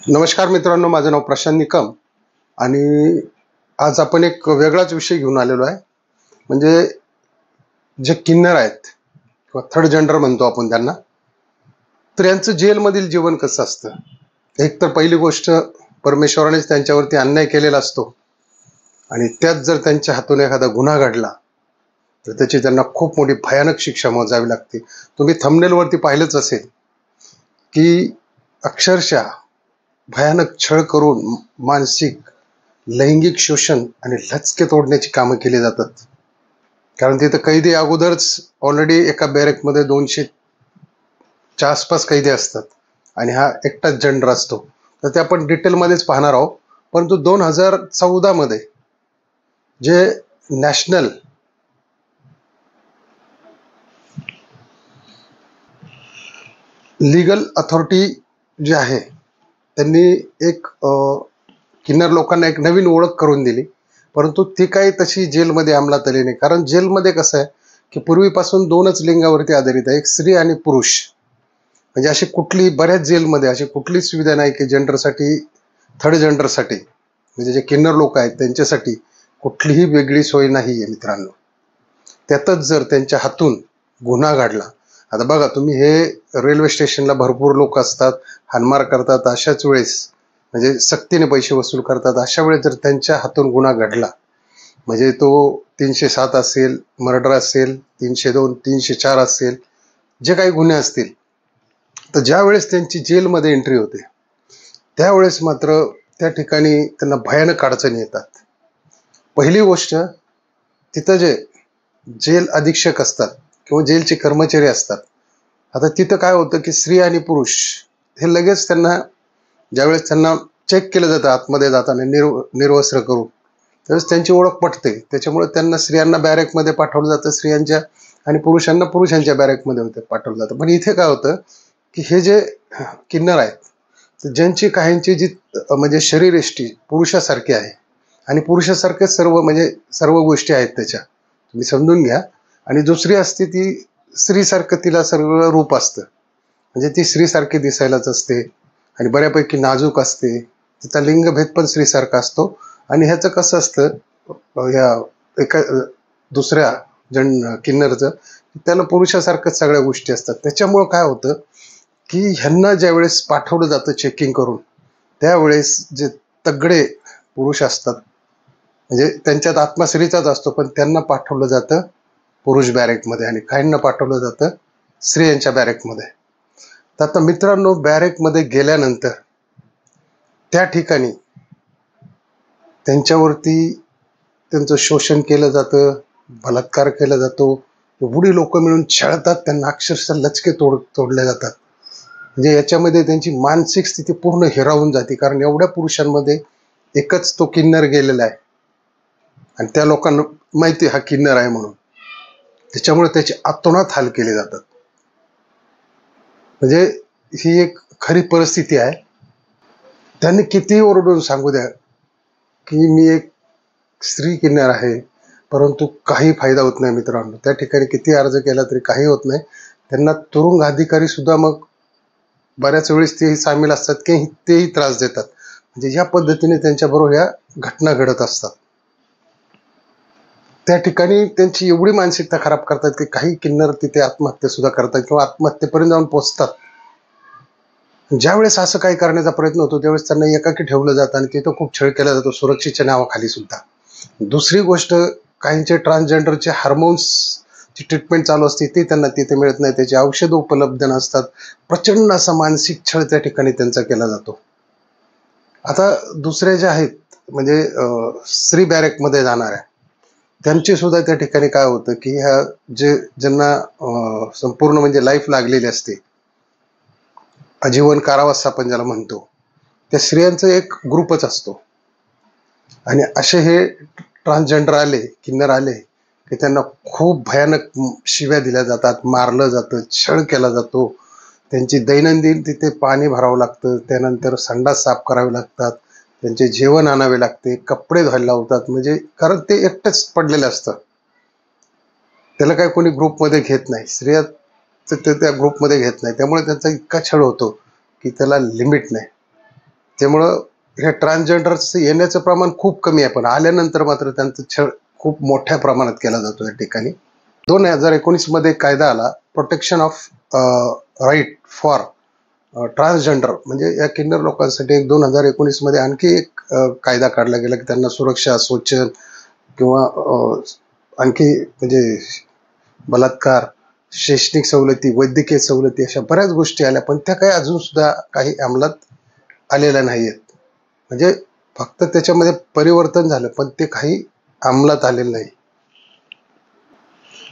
नमस्कार मित्रांनो, माझं नाव प्रशांत निकम आणि आज आपण एक वेगळाच विषय घेऊन आलेलो आहे. म्हणजे जे किन्नर आहेत किंवा थर्ड जेंडर म्हणतो आपण त्यांना, तर यांचं जेलमधील जीवन कसं असतं. एक तर पहिली गोष्ट, परमेश्वरानेच त्यांच्यावरती अन्याय केलेला असतो आणि त्यात जर त्यांच्या हातून एखादा गुन्हा घडला तर त्याची त्यांना खूप मोठी भयानक शिक्षा मोजावी लागते. तुम्ही थंबनेलवरती पाहिलंच असेल की अक्षरशः भयानक छळ करून मानसिक, लैंगिक शोषण आणि लचके तोडण्याची कामं केली जातात. कारण तिथं कैदी अगोदरच ऑलरेडी एका बॅरेकमध्ये 200च्या आसपास कैदी असतात आणि हा एकटाच जेंडर असतो. तर ते आपण डिटेलमध्येच पाहणार आहोत. परंतु 2014 मध्ये जे नॅशनल लीगल अथॉरिटी जे आहे त्यांनी एक किन्नर लोकांना एक नवीन ओळख करून दिली. परंतु ती काही तशी जेलमध्ये अंमलात आली नाही. कारण जेलमध्ये कसं आहे की पूर्वीपासून दोनच लिंगावरती आधारित आहे, एक स्त्री आणि पुरुष. म्हणजे अशी कुठली, बऱ्याच जेलमध्ये अशी कुठली सुविधा नाही की जेंडरसाठी, थर्ड जेंडरसाठी, म्हणजे जे किन्नर लोक आहेत त्यांच्यासाठी कुठलीही वेगळी सोय नाही आहे मित्रांनो. त्यातच जर त्यांच्या हातून गुन्हा घडला, आता बघा तुम्ही, हे रेल्वे स्टेशनला भरपूर लोक असतात, हाणमार करतात, अशाच वेळेस म्हणजे सक्तीने पैसे वसूल करतात. अशा वेळेस जर त्यांच्या हातून गुन्हा घडला, म्हणजे तो 307 असेल, मर्डर असेल, 302, 304 असेल, जे काही गुन्हे असतील, तर ज्या वेळेस त्यांची जेलमध्ये एंट्री होते त्यावेळेस मात्र त्या ठिकाणी त्यांना भयानक अडचणी येतात. पहिली गोष्ट, तिथं जे जेल अधीक्षक असतात किंवा जेलचे कर्मचारी असतात, आता तिथं काय होतं की स्त्री आणि पुरुष हे लगेच त्यांना, ज्यावेळेस त्यांना चेक केलं जातं आतमध्ये जाताना निर्वस्त्र करून, त्यावेळेस त्यांची ओळख पटते. त्याच्यामुळे त्यांना स्त्रियांना बॅरेकमध्ये पाठवलं जातं स्त्रियांच्या, आणि पुरुषांना पुरुषांच्या बॅरेकमध्ये पाठवलं जातं. पण इथे काय होतं की हे जे किन्नर आहेत, ज्यांची काहींची जी म्हणजे शरीरयष्टी पुरुषासारखी आहे आणि पुरुषासारखे सर्व, म्हणजे सर्व गोष्टी आहेत त्याच्या, तुम्ही समजून घ्या. आणि दुसरी असते ती स्त्रीसारखं, तिला सर्व रूप असतं, म्हणजे ती स्त्रीसारखी दिसायलाच असते आणि बऱ्यापैकी नाजूक असते. तिचा लिंगभेद पण स्त्रीसारखा असतो. आणि ह्याचं कसं असतं, ह्या एका दुसऱ्या किन्नरचं, त्याला पुरुषासारखंच सगळ्या गोष्टी असतात. त्याच्यामुळं काय होतं की ह्यांना ज्यावेळेस पाठवलं जातं चेकिंग करून, त्यावेळेस जे तगडे पुरुष असतात, म्हणजे त्यांच्यात आत्मा स्त्रीचाच असतो, पण त्यांना पाठवलं जातं पुरुष बॅरेकमध्ये आणि काहींना पाठवलं जातं स्त्रियांच्या बॅरेकमध्ये. तर आता मित्रांनो, बॅरेकमध्ये गेल्यानंतर त्या ठिकाणी त्यांच्यावरती त्यांचं शोषण केलं जातं, बलात्कार केला जातो. एवढी लोक मिळून छळतात त्यांना, अक्षरशः लचके तोडले जातात. म्हणजे याच्यामध्ये त्यांची मानसिक स्थिती पूर्ण हिरावून जाते. कारण एवढ्या पुरुषांमध्ये एकच तो किन्नर गेलेला आहे आणि त्या लोकांना माहिती हा किन्नर आहे म्हणून, त्याच्यामुळे त्याचे अतोनात हाल केले जातात. म्हणजे ही एक खरी परिस्थिती आहे. त्यांनी किती ओरडून सांगू द्या की मी एक स्त्री किन्नर आहे, परंतु काही फायदा होत नाही मित्रांनो. त्या ठिकाणी किती अर्ज केला तरी काही होत नाही. त्यांना तुरुंग अधिकारी सुद्धा मग बऱ्याच वेळेस तेही सामील असतात की तेही त्रास देतात. म्हणजे या पद्धतीने त्यांच्याबरोबर ह्या घटना घडत असतात. त्या ठिकाणी त्यांची एवढी मानसिकता खराब करतात की काही किन्नर तिथे आत्महत्या सुद्धा करतात किंवा आत्महत्येपर्यंत जाऊन पोहोचतात. ज्यावेळेस असं काही करण्याचा प्रयत्न होतो त्यावेळेस त्यांना एकाकी ठेवलं जातं आणि तिथं खूप छळ केला जातो सुरक्षेच्या नावाखाली सुद्धा. दुसरी गोष्ट, काहींचे ट्रान्सजेंडरचे हार्मोन्सची ट्रीटमेंट चालू असते, ती त्यांना तिथे मिळत नाही, त्याची औषधं उपलब्ध नसतात. प्रचंड असा मानसिक छळ त्या ठिकाणी त्यांचा केला जातो. आता दुसरे जे आहेत, म्हणजे स्त्री बॅरेकमध्ये जाणाऱ्या, त्यांची सुद्धा त्या ठिकाणी काय होतं की ह्या ज्यांना संपूर्ण म्हणजे लाईफ लागलेली असते, आजीवन कारावास आपण ज्याला म्हणतो, त्या स्त्रियांचा एक ग्रुपच असतो. आणि असे हे ट्रान्सजेंडर आले, किन्नर आले की त्यांना खूप भयानक शिव्या दिल्या जातात, मारलं जातं, छळ केला जातो. त्यांची दैनंदिन तिथे पाणी भरावं लागतं, त्यानंतर संडास साफ करावे लागतात, त्यांचे जेवण आणावे लागते, कपडे धुवायला लावतात. म्हणजे कारण ते एकटेच पडलेले असतं, त्याला काही कोणी ग्रुपमध्ये घेत नाही, स्त्रिया ते त्या ग्रुपमध्ये घेत नाही. त्यामुळे त्यांचा इतका छळ होतो की त्याला लिमिट नाही. त्यामुळं हे ट्रान्सजेंडर्स येण्याचं प्रमाण खूप कमी आहे, पण आल्यानंतर मात्र त्यांचा छळ खूप मोठ्या प्रमाणात केला जातो या ठिकाणी. 2019 मध्ये कायदा आला, protection of right for transgender, म्हणजे या किन्नर लोकांसाठी 2019 मध्ये आणखी एक कायदा काढला गेला की त्यांना सुरक्षा, शोषण किंवा आणखी म्हणजे बलात्कार, शैक्षणिक सवलती, वैद्यकीय सवलती अशा बऱ्याच गोष्टी आल्या, पण त्या काही अजून सुद्धा काही अंमलात आलेल्या नाहीयेत. म्हणजे फक्त त्याच्यामध्ये परिवर्तन झालं, पण ते काही अंमलात आलेलं नाही.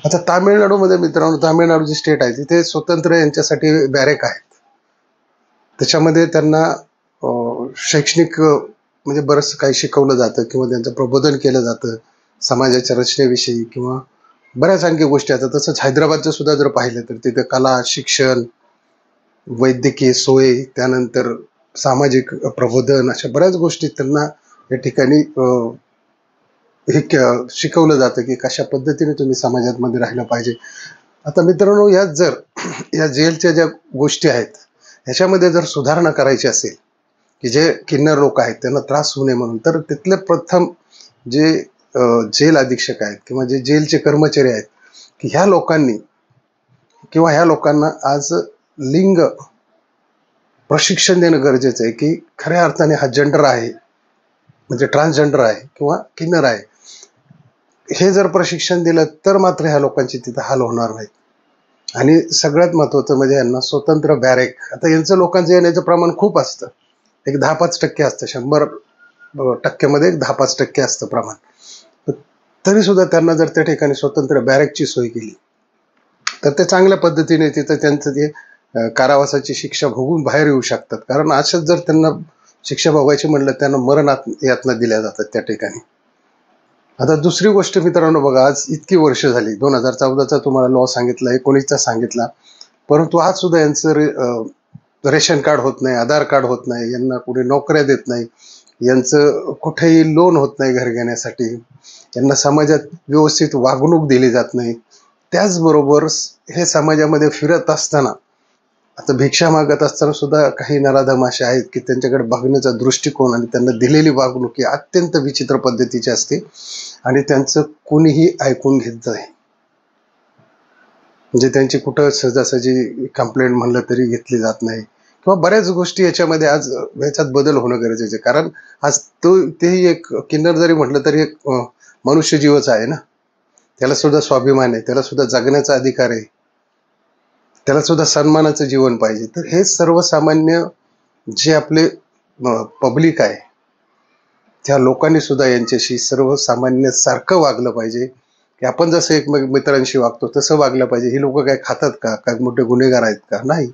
आता तामिळनाडूमध्ये मित्रांनो, तामिळनाडू जी स्टेट आहे तिथे स्वतंत्र यांच्यासाठी बॅरेक आहेत. त्याच्यामध्ये त्यांना शैक्षणिक म्हणजे बरंच काही शिकवलं जातं किंवा त्यांचं प्रबोधन केलं जातं समाजाच्या रचनेविषयी किंवा बऱ्याच आणखी गोष्टी असतात. तसंच हैदराबादचं सुद्धा जर पाहिलं तर तिथे कला, शिक्षण, वैद्यकीय सोय, त्यानंतर सामाजिक प्रबोधन अशा बऱ्याच गोष्टी त्यांना या ठिकाणी हे शिकवलं जातं की कशा पद्धतीने तुम्ही समाजामध्ये राहिलं पाहिजे. आता मित्रांनो, यात जर या जेलच्या ज्या गोष्टी आहेत ह्याच्यामध्ये जर सुधारणा करायची असेल की जे किन्नर लोक आहेत त्यांना त्रास होऊ नये म्हणून, तर तिथले प्रथम जे जेल अधीक्षक आहेत किंवा जे जेलचे कर्मचारी आहेत की ह्या लोकांनी किंवा ह्या लोकांना आज लिंग प्रशिक्षण देणं गरजेचं आहे की खऱ्या अर्थाने हा जेंडर आहे, म्हणजे ट्रान्सजेंडर आहे किंवा किन्नर आहे. हे जर प्रशिक्षण दिलं तर मात्र ह्या लोकांची तिथं हाल होणार नाहीत. आणि सगळ्यात महत्त्वाचं म्हणजे यांना स्वतंत्र बॅरेक. आता यांचं लोकांचं येण्याचं प्रमाण खूप असतं, एक 10-5% असतं, 100% एक 10-5% असतं प्रमाण. तरी सुद्धा त्यांना जर त्या ठिकाणी स्वतंत्र बॅरेकची सोय केली तर ते चांगल्या पद्धतीने तिथं त्यांचं ते कारावासाची शिक्षा भोगून बाहेर येऊ शकतात. कारण अशाच जर त्यांना शिक्षा भोगायची म्हणलं त्यांना मरण यातना दिल्या जातात त्या ठिकाणी. आता दुसरी गोष्ट मित्रांनो बघा, आज इतकी वर्ष झाली, 2014चा तुम्हाला लॉ सांगितला, 19चा सांगितला, परंतु आज सुद्धा यांचं रेशन कार्ड होत नाही, आधार कार्ड होत नाही, यांना कुठे नोकऱ्या देत नाही, यांचं कुठेही लोन होत नाही घर घेण्यासाठी, यांना समाजात व्यवस्थित वागणूक दिली जात नाही. त्याचबरोबर हे समाजामध्ये फिरत असताना, आता भिक्षा मागत असताना सुद्धा काही नराधम असे आहेत की त्यांच्याकडे बघण्याचा दृष्टिकोन आणि त्यांना दिलेली वागणूक ही अत्यंत विचित्र पद्धतीची असते आणि त्यांचं कोणीही ऐकून घेत नाही. म्हणजे त्यांची कुठं सहजासहजी कंप्लेंट म्हणलं तरी घेतली जात नाही किंवा बऱ्याच गोष्टी याच्यामध्ये आज ह्याच्यात बदल होणं गरजेचं आहे. कारण आज तेही एक किन्नर जरी म्हटलं तरी एक मनुष्य जीवच आहे ना, त्याला सुद्धा स्वाभिमान आहे, त्याला सुद्धा जगण्याचा अधिकार आहे, त्याला सुद्धा सन्मानाचं जीवन पाहिजे. तर हे सर्वसामान्य जे आपले पब्लिक आहे त्या लोकांनी सुद्धा यांच्याशी सर्वसामान्य सारखं वागलं पाहिजे की आपण जसं एक मित्रांशी वागतो तसं वागलं पाहिजे. ही लोक काय खातात का, काय मोठे गुन्हेगार आहेत का? नाही.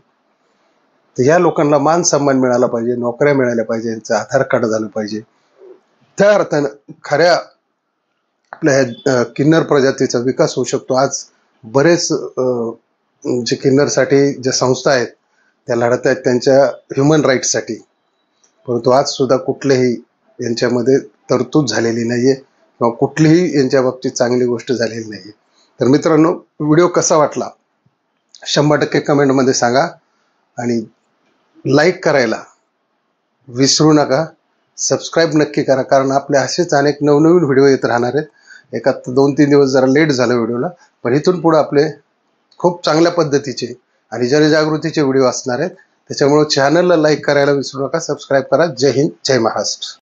तर या लोकांना मान सन्मान मिळाला पाहिजे, नोकऱ्या मिळाल्या पाहिजे, यांचं आधार कार्ड झालं पाहिजे. त्या अर्थानं खऱ्या आपल्या ह्या किन्नर प्रजातीचा विकास होऊ शकतो. आज बरेच जे किन्नरसाठी ज्या संस्था आहेत त्या लढत आहेत त्यांच्या ह्युमन राईट्ससाठी, परंतु आज सुद्धा कुठलेही यांच्यामध्ये तरतूद झालेली नाहीये किंवा कुठलीही यांच्या बाबतीत चांगली गोष्ट झालेली नाहीये. तर मित्रांनो, व्हिडिओ कसा वाटला 100% कमेंटमध्ये सांगा आणि लाईक करायला विसरू नका. सबस्क्राईब नक्की करा, कारण आपले असेच अनेक नवनवीन व्हिडिओ येत राहणार आहेत. एका 2-3 दिवस जरा लेट झालं व्हिडिओला, पण इथून पुढे आपले खूप चांगल्या पद्धतीचे आणि जनजागृतीचे व्हिडिओ असणार आहेत. त्याच्यामुळे चॅनलला लाईक करायला विसरू नका, सबस्क्राईब करा. जय हिंद, जय महाराष्ट्र.